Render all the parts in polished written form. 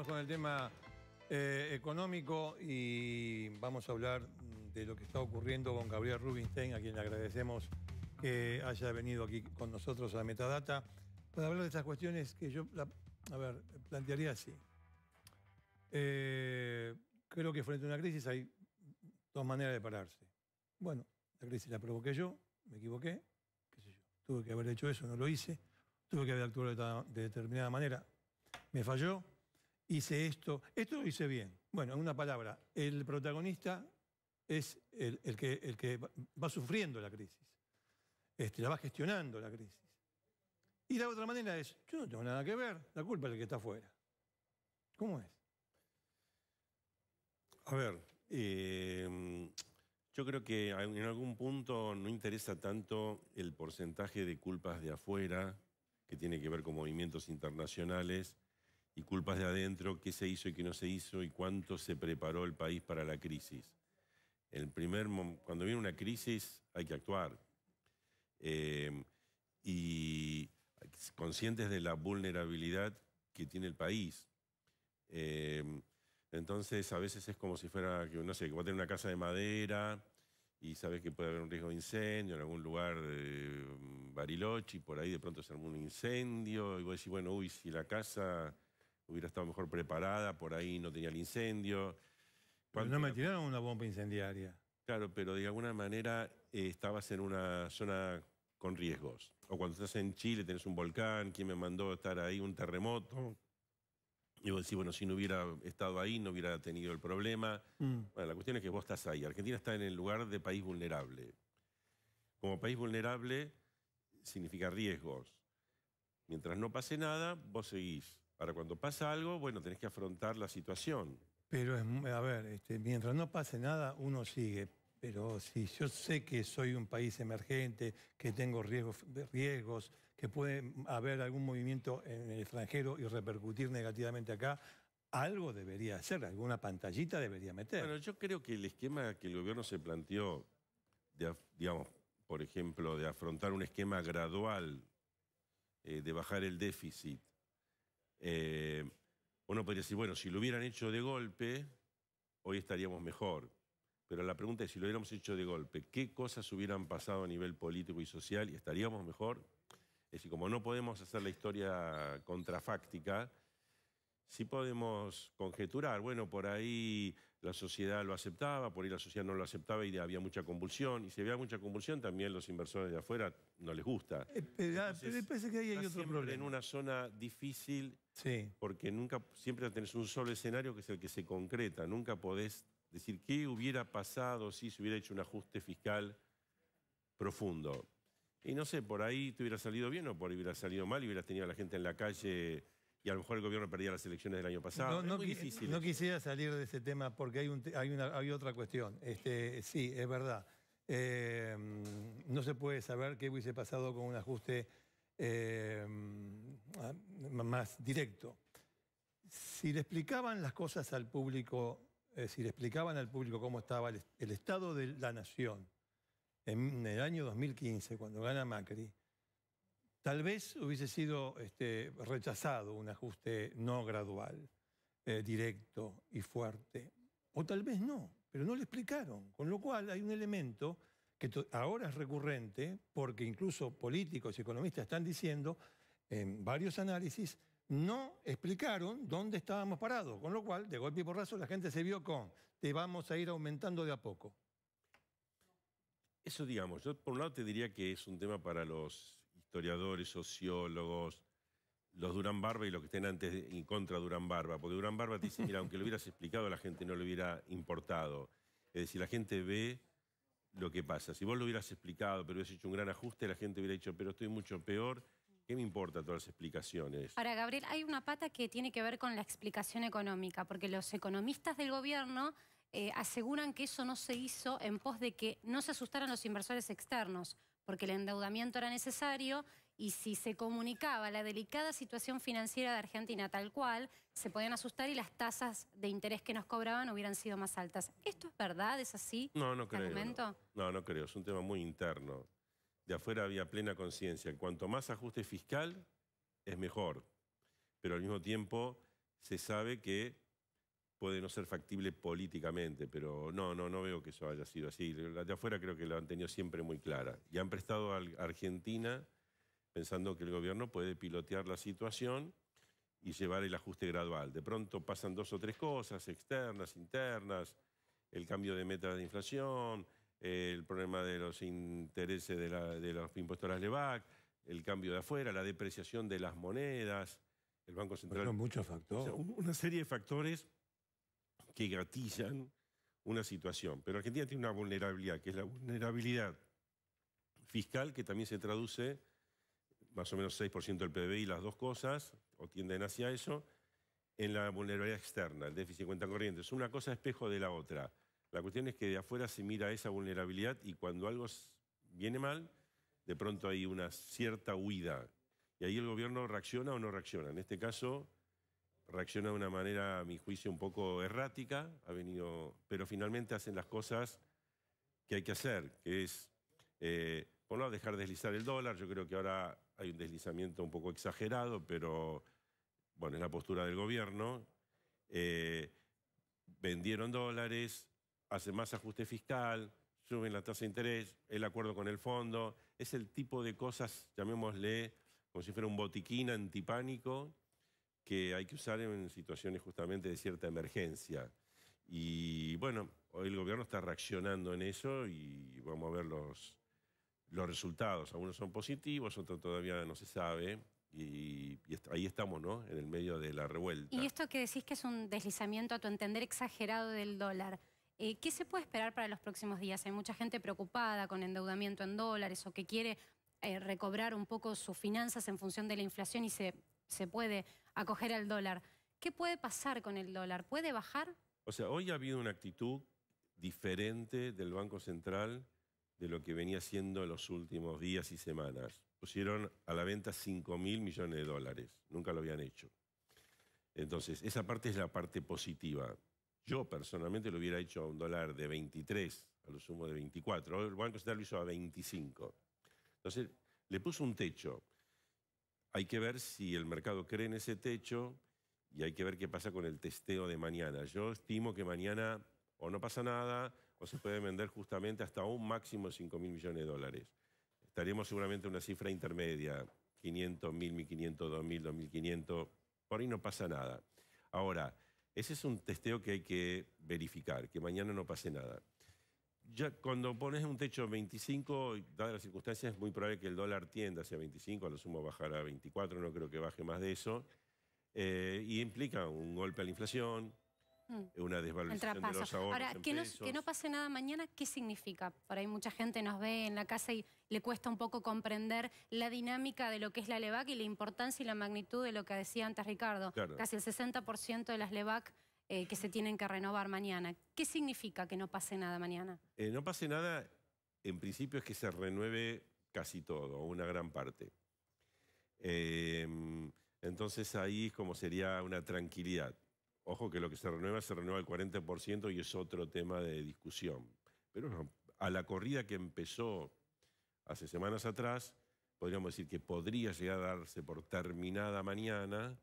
seguimos con el tema económico y vamos a hablar de lo que está ocurriendo con Gabriel Rubinstein, a quien le agradecemos que haya venido aquí con nosotros a Metadata para hablar de estas cuestiones que yo, plantearía así. Creo que frente a una crisis hay dos maneras de pararse. Bueno, la crisis la provoqué yo, me equivoqué, qué sé yo. Tuve que haber hecho eso, no lo hice. Tuve que haber actuado de determinada manera, me falló. Hice esto lo hice bien. Bueno, en una palabra, el protagonista es el que va sufriendo la crisis. La va gestionando la crisis. Y la otra manera es, yo no tengo nada que ver, la culpa es del que está afuera. ¿Cómo es? A ver, yo creo que en algún punto no interesa tanto el porcentaje de culpas de afuera, que tiene que ver con movimientos internacionales, y culpas de adentro, qué se hizo y qué no se hizo y cuánto se preparó el país para la crisis. Cuando viene una crisis hay que actuar. Y conscientes de la vulnerabilidad que tiene el país. Entonces a veces es como si fuera, no sé, que vos tenés una casa de madera y sabés que puede haber un riesgo de incendio en algún lugar, Bariloche, y por ahí de pronto se armó un incendio y vos decís, bueno, uy, si la casa hubiera estado mejor preparada, por ahí no tenía el incendio. Pero no me tiraron una bomba incendiaria. Claro, pero de alguna manera estabas en una zona con riesgos. O cuando estás en Chile tenés un volcán, ¿quién me mandó a estar ahí? Un terremoto. Y vos decís, bueno, si no hubiera estado ahí, no hubiera tenido el problema. Bueno, la cuestión es que vos estás ahí. Argentina está en el lugar de país vulnerable. Como país vulnerable significa riesgos. Mientras no pase nada, vos seguís. Ahora, cuando pasa algo, bueno, tenés que afrontar la situación. Pero, a ver, mientras no pase nada, uno sigue. Pero si yo sé que soy un país emergente, que tengo riesgos, que puede haber algún movimiento en el extranjero y repercutir negativamente acá, algo debería hacer, alguna pantallita debería meter. Bueno, yo creo que el esquema que el gobierno se planteó, digamos, por ejemplo, de afrontar un esquema gradual, de bajar el déficit, uno podría decir, bueno, si lo hubieran hecho de golpe, hoy estaríamos mejor. Pero la pregunta es, si lo hubiéramos hecho de golpe, ¿qué cosas hubieran pasado a nivel político y social y estaríamos mejor? Es decir, como no podemos hacer la historia contrafáctica, sí podemos conjeturar. Bueno, por ahí la sociedad lo aceptaba, por ahí la sociedad no lo aceptaba y había mucha convulsión. Y si había mucha convulsión, también los inversores de afuera no les gusta. Pero parece que ahí hay otro problema. En una zona difícil, sí, porque siempre tenés un solo escenario que es el que se concreta. Nunca podés decir qué hubiera pasado si se hubiera hecho un ajuste fiscal profundo. Y no sé, por ahí te hubiera salido bien o por ahí hubiera salido mal y hubieras tenido a la gente en la calle y a lo mejor el gobierno perdía las elecciones del año pasado. Es muy difícil. No quisiera salir de ese tema porque hay otra cuestión. Sí, es verdad. No se puede saber qué hubiese pasado con un ajuste más directo. Si le explicaban las cosas al público, si le explicaban al público cómo estaba el estado de la nación en el año 2015, cuando gana Macri, tal vez hubiese sido rechazado un ajuste no gradual, directo y fuerte. O tal vez no, pero no le explicaron. Con lo cual hay un elemento que ahora es recurrente, porque incluso políticos y economistas están diciendo, en varios análisis, no explicaron dónde estábamos parados. Con lo cual, de golpe y porrazo, la gente se vio con, te vamos a ir aumentando de a poco. Eso, digamos, yo por un lado te diría que es un tema para los historiadores, sociólogos, los Durán Barba y los que estén antes en contra de Durán Barba. Porque Durán Barba te dice, mira, aunque lo hubieras explicado, a la gente no le hubiera importado. Es decir, la gente ve lo que pasa. Si vos lo hubieras explicado, pero hubieras hecho un gran ajuste, la gente hubiera dicho, pero estoy mucho peor. ¿Qué me importa todas las explicaciones? Ahora, Gabriel, hay una pata que tiene que ver con la explicación económica, porque los economistas del gobierno aseguran que eso no se hizo en pos de que no se asustaran los inversores externos, porque el endeudamiento era necesario y si se comunicaba la delicada situación financiera de Argentina tal cual, se podían asustar y las tasas de interés que nos cobraban hubieran sido más altas. ¿Esto es verdad? ¿Es así? No, no creo. ¿Argumento? No creo. Es un tema muy interno. De afuera había plena conciencia. Cuanto más ajuste fiscal, es mejor. Pero al mismo tiempo se sabe que puede no ser factible políticamente, pero no veo que eso haya sido así. Las de afuera creo que lo han tenido siempre muy clara. Y han prestado a Argentina pensando que el gobierno puede pilotear la situación y llevar el ajuste gradual. De pronto pasan 2 o 3 cosas, externas, internas, el cambio de meta de inflación, el problema de los intereses de los impuestos a las LEVAC, el cambio de afuera, la depreciación de las monedas, el Banco Central. Son muchos factores. O sea, una serie de factores que gatillan una situación. Pero Argentina tiene una vulnerabilidad, que es la vulnerabilidad fiscal, que también se traduce más o menos 6% del PBI, las dos cosas, o tienden hacia eso, en la vulnerabilidad externa, el déficit de cuenta corriente. Es una cosa espejo de la otra. La cuestión es que de afuera se mira esa vulnerabilidad y cuando algo viene mal, de pronto hay una cierta huida. Y ahí el gobierno reacciona o no reacciona. En este caso, reacciona de una manera, a mi juicio, un poco errática, pero finalmente hacen las cosas que hay que hacer, que es, por un lado, dejar deslizar el dólar. Yo creo que ahora hay un deslizamiento un poco exagerado, pero bueno, es la postura del gobierno. Vendieron dólares, hacen más ajuste fiscal, suben la tasa de interés, el acuerdo con el fondo. Es el tipo de cosas, llamémosle, como si fuera un botiquín antipánico, que hay que usar en situaciones justamente de cierta emergencia. Y bueno, hoy el gobierno está reaccionando en eso y vamos a ver los resultados. Algunos son positivos, otros todavía no se sabe. Y ahí estamos, ¿no? En el medio de la revuelta. Y esto que decís que es un deslizamiento, a tu entender, exagerado del dólar, ¿qué se puede esperar para los próximos días? Hay mucha gente preocupada con endeudamiento en dólares o que quiere recobrar un poco sus finanzas en función de la inflación y se puede acoger al dólar. ¿Qué puede pasar con el dólar? ¿Puede bajar? O sea, hoy ha habido una actitud diferente del Banco Central de lo que venía haciendo en los últimos días y semanas. Pusieron a la venta 5.000 millones de dólares. Nunca lo habían hecho. Entonces, esa parte es la parte positiva. Yo personalmente lo hubiera hecho a un dólar de 23, a lo sumo de 24. El Banco Central lo hizo a 25. Entonces, le puso un techo. Hay que ver si el mercado cree en ese techo y hay que ver qué pasa con el testeo de mañana. Yo estimo que mañana o no pasa nada o se puede vender justamente hasta un máximo de 5.000 millones de dólares. Estaríamos seguramente en una cifra intermedia, 500, 1.000, 1.500, 2.000, 2.500, por ahí no pasa nada. Ahora, ese es un testeo que hay que verificar, que mañana no pase nada. Ya cuando pones un techo de 25, dadas las circunstancias, es muy probable que el dólar tienda hacia 25, a lo sumo bajará a 24, no creo que baje más de eso, y implica un golpe a la inflación, una desvalorización de los ahorros. Ahora, que no pase nada mañana, ¿qué significa? Por ahí mucha gente nos ve en la casa y le cuesta un poco comprender la dinámica de lo que es la LEVAC y la importancia y la magnitud de lo que decía antes Ricardo. Claro. Casi el 60% de las LEVAC que se tienen que renovar mañana. ¿Qué significa que no pase nada mañana? No pase nada, en principio es que se renueve casi todo, o una gran parte. Entonces ahí como sería una tranquilidad. Ojo que lo que se renueva el 40% y es otro tema de discusión. Pero a la corrida que empezó hace semanas atrás, podríamos decir que podría llegar a darse por terminada mañana,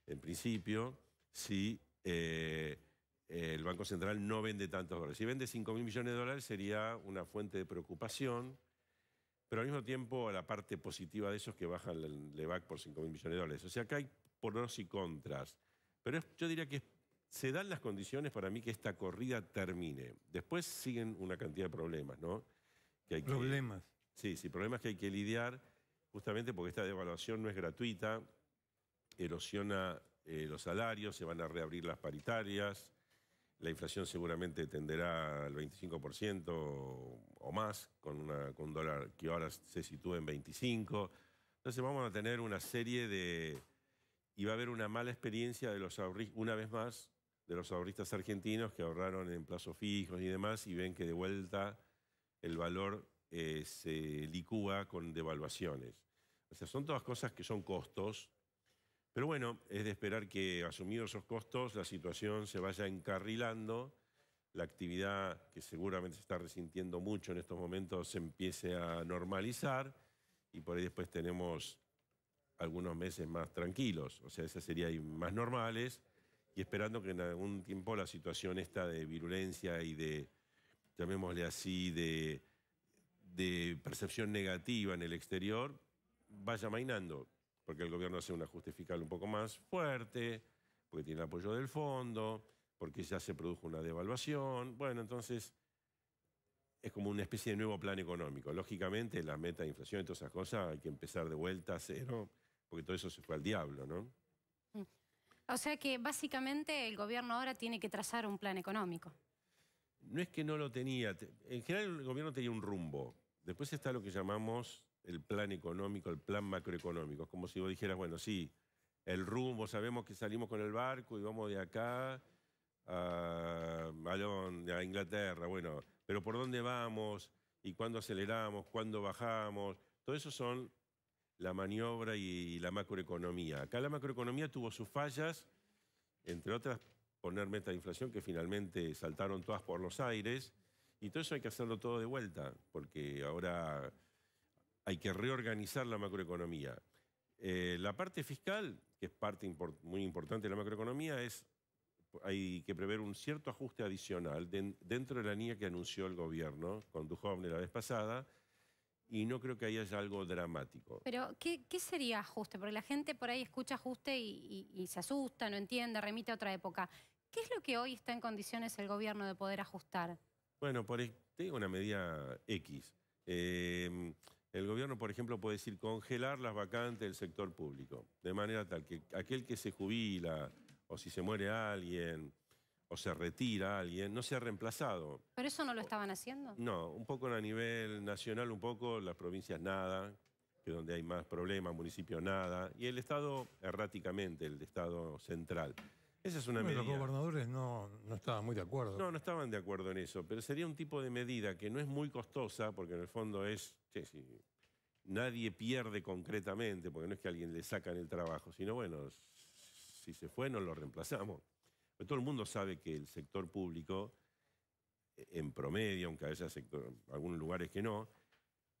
en principio, si el Banco Central no vende tantos dólares. Si vende 5.000 millones de dólares sería una fuente de preocupación, pero al mismo tiempo la parte positiva de eso es que bajan el LEVAC por 5.000 millones de dólares. O sea, acá hay pros y contras. Pero yo diría que se dan las condiciones para mí que esta corrida termine. Después siguen una cantidad de problemas, ¿no? Problemas. Sí, problemas que hay que lidiar, justamente porque esta devaluación no es gratuita, erosiona los salarios, se van a reabrir las paritarias, la inflación seguramente tenderá al 25% o más, con un dólar que ahora se sitúa en 25. Entonces vamos a tener una serie de... Y va a haber una mala experiencia de los ahorristas, una vez más, de los ahorristas argentinos que ahorraron en plazos fijos y demás y ven que de vuelta el valor se licúa con devaluaciones. O sea, son todas cosas que son costos, pero bueno, es de esperar que asumidos esos costos la situación se vaya encarrilando, la actividad que seguramente se está resintiendo mucho en estos momentos se empiece a normalizar y por ahí después tenemos algunos meses más tranquilos, o sea, esas serían más normales y esperando que en algún tiempo la situación esta de virulencia y de, llamémosle así, de percepción negativa en el exterior vaya amainando, porque el gobierno hace un ajuste fiscal un poco más fuerte, porque tiene el apoyo del fondo, porque ya se produjo una devaluación. Bueno, entonces es como una especie de nuevo plan económico. Lógicamente, la meta de inflación y todas esas cosas hay que empezar de vuelta a cero, porque todo eso se fue al diablo, ¿no? O sea que básicamente el gobierno ahora tiene que trazar un plan económico. No es que no lo tenía. En general el gobierno tenía un rumbo. Después está lo que llamamos el plan económico, el plan macroeconómico. Es como si vos dijeras, bueno, sí, el rumbo, sabemos que salimos con el barco y vamos de acá a Inglaterra, bueno, pero ¿por dónde vamos? ¿Y cuándo aceleramos? ¿Cuándo bajamos? Todo eso son la maniobra y la macroeconomía. Acá la macroeconomía tuvo sus fallas, entre otras poner meta de inflación que finalmente saltaron todas por los aires, y todo eso hay que hacerlo todo de vuelta, porque ahora hay que reorganizar la macroeconomía. La parte fiscal, que es parte muy importante de la macroeconomía, hay que prever un cierto ajuste adicional dentro de la línea que anunció el gobierno con Duhovne la vez pasada, y no creo que haya algo dramático. Pero, ¿qué sería ajuste? Porque la gente por ahí escucha ajuste y se asusta, no entiende, remite a otra época. ¿Qué es lo que hoy está en condiciones el gobierno de poder ajustar? Bueno, tengo una medida X. El gobierno, por ejemplo, puede decir congelar las vacantes del sector público, de manera tal que aquel que se jubila, o si se muere alguien, o se retira alguien, no sea reemplazado. ¿Pero eso no lo estaban haciendo? No, un poco a nivel nacional, un poco, las provincias nada, que es donde hay más problemas, municipios nada, y el Estado erráticamente, el Estado central. Esa es una medida. Los gobernadores no estaban muy de acuerdo. No estaban de acuerdo en eso, pero sería un tipo de medida que no es muy costosa, porque en el fondo si nadie pierde concretamente, porque no es que a alguien le sacan el trabajo, sino bueno, si se fue no lo reemplazamos. Pero todo el mundo sabe que el sector público, en promedio, aunque haya algunos lugares que no,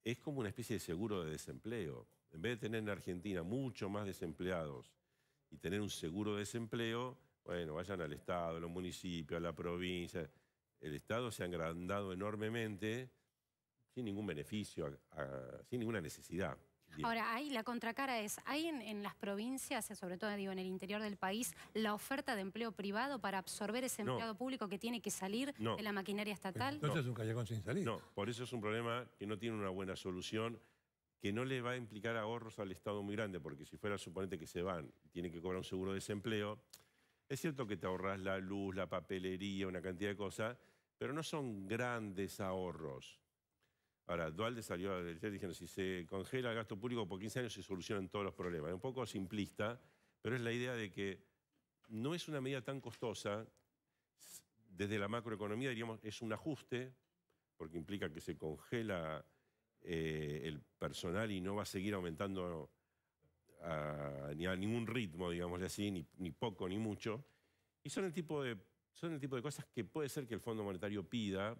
es como una especie de seguro de desempleo. En vez de tener en Argentina mucho más desempleados y tener un seguro de desempleo, bueno, vayan al Estado, a los municipios, a la provincia. El Estado se ha agrandado enormemente sin ningún beneficio, sin ninguna necesidad. Ahora, la contracara es, ¿hay en las provincias, sobre todo digo en el interior del país, la oferta de empleo privado para absorber ese empleado público que tiene que salir de la maquinaria estatal? Entonces es un callejón sin salida. No, por eso es un problema que no tiene una buena solución, que no le va a implicar ahorros al Estado muy grande, porque si fuera suponente que se van y tienen que cobrar un seguro de desempleo, es cierto que te ahorras la luz, la papelería, una cantidad de cosas, pero no son grandes ahorros. Ahora, Duhalde salió ayer diciendo si se congela el gasto público por 15 años se solucionan todos los problemas. Es un poco simplista, pero es la idea de que no es una medida tan costosa. Desde la macroeconomía diríamos es un ajuste, porque implica que se congela el personal y no va a seguir aumentando ni a ningún ritmo, digámosle así, ni poco ni mucho. Y son el tipo de cosas que puede ser que el Fondo Monetario pida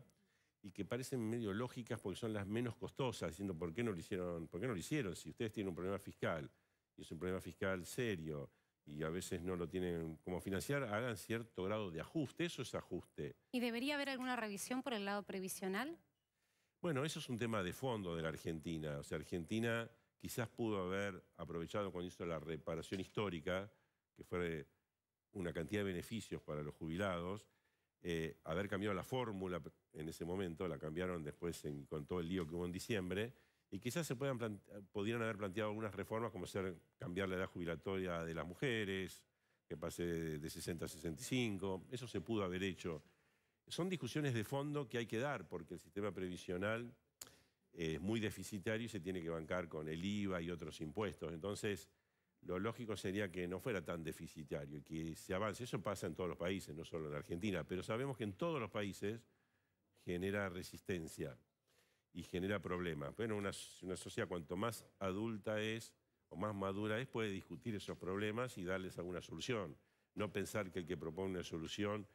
y que parecen medio lógicas porque son las menos costosas, diciendo ¿por qué no lo hicieron? ¿Por qué no lo hicieron? Si ustedes tienen un problema fiscal, y es un problema fiscal serio, y a veces no lo tienen como financiar, hagan cierto grado de ajuste, eso es ajuste. ¿Y debería haber alguna revisión por el lado previsional? Bueno, eso es un tema de fondo de la Argentina. O sea, Argentina quizás pudo haber aprovechado cuando hizo la reparación histórica, que fue una cantidad de beneficios para los jubilados, haber cambiado la fórmula en ese momento, la cambiaron después con todo el lío que hubo en diciembre, y quizás se podrían haber planteado algunas reformas como cambiar la edad jubilatoria de las mujeres, que pase de 60 a 65, eso se pudo haber hecho. Son discusiones de fondo que hay que dar, porque el sistema previsional es muy deficitario y se tiene que bancar con el IVA y otros impuestos. Entonces, lo lógico sería que no fuera tan deficitario y que se avance. Eso pasa en todos los países, no solo en Argentina, pero sabemos que en todos los países genera resistencia y genera problemas. Bueno, una sociedad cuanto más adulta es o más madura es, puede discutir esos problemas y darles alguna solución. No pensar que el que propone una solución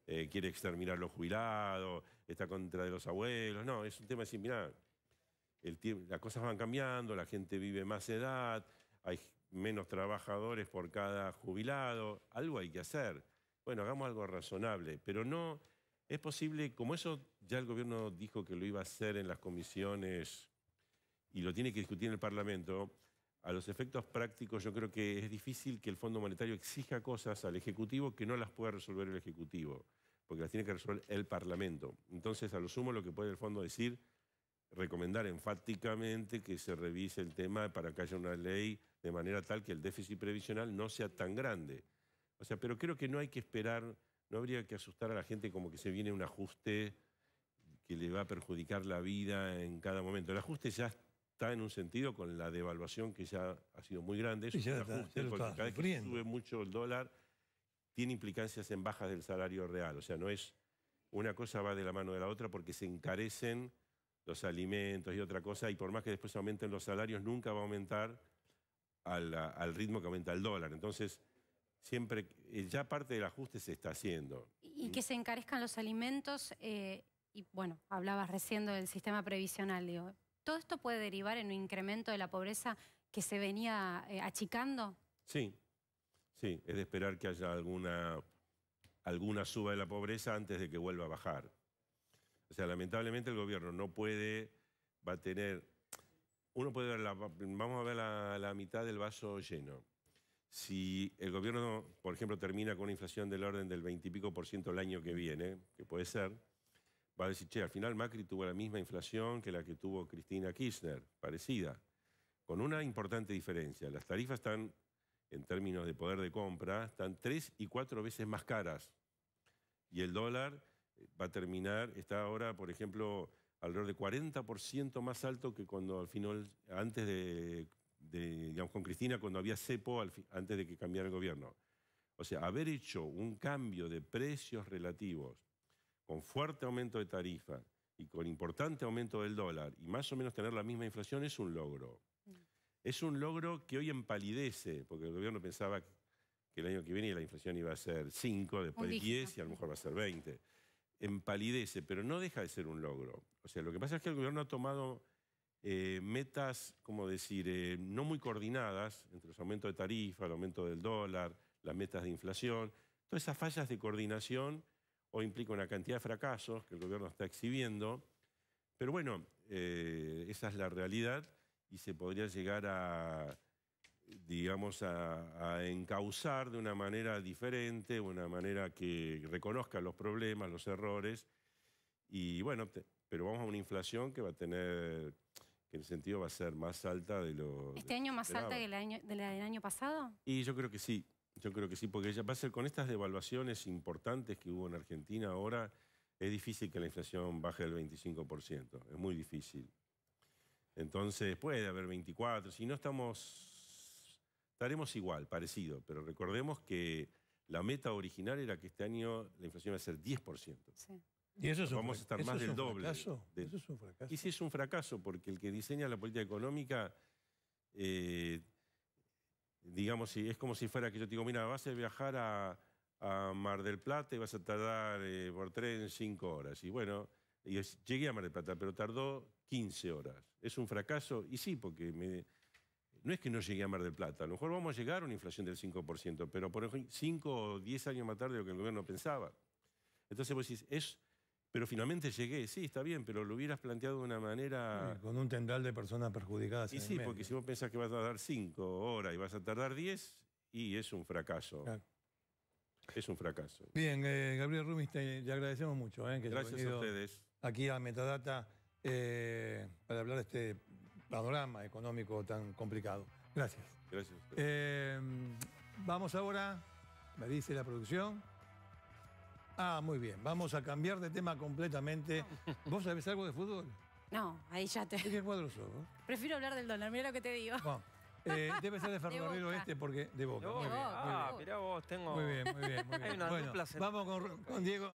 quiere exterminar a los jubilados, está contra de los abuelos. No, es un tema así, mirá, las cosas van cambiando, la gente vive más edad, hay menos trabajadores por cada jubilado, algo hay que hacer. bueno, hagamos algo razonable, pero no es posible, como eso ya el gobierno dijo que lo iba a hacer en las comisiones y lo tiene que discutir en el Parlamento, a los efectos prácticos yo creo que es difícil que el Fondo Monetario exija cosas al Ejecutivo que no las pueda resolver el Ejecutivo, porque las tiene que resolver el Parlamento. Entonces, a lo sumo lo que puede el Fondo decir, recomendar enfáticamente que se revise el tema para que haya una ley de manera tal que el déficit previsional no sea tan grande. O sea, pero creo que no hay que esperar, no habría que asustar a la gente como que se viene un ajuste que le va a perjudicar la vida en cada momento. El ajuste ya está en un sentido con la devaluación que ya ha sido muy grande. Es un ajuste porque cada vez que sube mucho el dólar tiene implicancias en bajas del salario real. O sea, no es una cosa va de la mano de la otra porque se encarecen los alimentos y otra cosa, y por más que después aumenten los salarios, nunca va a aumentar al ritmo que aumenta el dólar. Entonces, siempre, ya parte del ajuste se está haciendo. Y que se encarezcan los alimentos, y bueno, hablabas recién del sistema previsional, digo. ¿Todo esto puede derivar en un incremento de la pobreza que se venía achicando? Sí, sí, es de esperar que haya alguna suba de la pobreza antes de que vuelva a bajar. O sea, lamentablemente el gobierno no puede, va a tener, uno puede ver, vamos a ver la mitad del vaso lleno. Si el gobierno, por ejemplo, termina con una inflación del orden del 20 y pico % el año que viene, que puede ser, va a decir, che, al final Macri tuvo la misma inflación que la que tuvo Cristina Kirchner, parecida, con una importante diferencia. Las tarifas están, en términos de poder de compra, están 3 y 4 veces más caras. Y el dólar va a terminar, está ahora, por ejemplo, alrededor de 40% más alto que cuando al final, antes digamos, con Cristina, cuando había cepo, antes de que cambiara el gobierno. O sea, haber hecho un cambio de precios relativos con fuerte aumento de tarifa y con importante aumento del dólar y más o menos tener la misma inflación es un logro. Es un logro que hoy empalidece, porque el gobierno pensaba que el año que viene la inflación iba a ser 5, después 10 y a lo mejor va a ser 20. Empalidece, pero no deja de ser un logro. O sea, lo que pasa es que el gobierno ha tomado metas, como decir, no muy coordinadas entre los aumentos de tarifa, el aumento del dólar, las metas de inflación. Todas esas fallas de coordinación hoy implican una cantidad de fracasos que el gobierno está exhibiendo. Pero bueno, esa es la realidad y se podría llegar a, digamos, a encauzar de una manera diferente, una manera que reconozca los problemas, los errores. Y bueno, pero vamos a una inflación que va a tener, que en el sentido va a ser más alta de lo... ¿Este año más alta que la del año pasado? Y yo creo que sí, porque ya va a ser con estas devaluaciones importantes que hubo en Argentina ahora, es difícil que la inflación baje del 25%, es muy difícil. Entonces puede haber 24, si no estaremos igual, parecido, pero recordemos que la meta original era que este año la inflación va a ser 10%. Sí. ¿Y eso es vamos a estar más del doble. ¿Eso es un fracaso? Y sí es un fracaso, porque el que diseña la política económica, digamos, es como si fuera que yo te digo, mira, vas a viajar a Mar del Plata y vas a tardar por tren 5 horas. Y bueno, llegué a Mar del Plata, pero tardó 15 horas. ¿Es un fracaso? Y sí, porque no es que no llegué a Mar del Plata. A lo mejor vamos a llegar a una inflación del 5%, pero por ejemplo, 5 o 10 años más tarde de lo que el gobierno pensaba. Entonces vos decís, pero finalmente llegué. Sí, está bien, pero lo hubieras planteado de una manera... Con un tendal de personas perjudicadas. Y sí, porque si vos pensás que vas a tardar 5 horas y vas a tardar 10, y es un fracaso. Claro. Es un fracaso. Bien, Gabriel Rumis, te agradecemos mucho. Que gracias a ustedes. Aquí a Metadata para hablar de este panorama económico tan complicado. Gracias. Gracias a ustedes. Vamos ahora, me dice la producción. Muy bien. Vamos a cambiar de tema completamente. ¿Vos sabés algo de fútbol? No, ahí ya te... ¿De qué cuadro sos? Prefiero hablar del dólar, mira lo que te digo. Bueno, debe ser de Ferrocarril Oeste porque de Boca. Mirá vos, tengo... Muy bien. Hay una dupla vamos con Diego.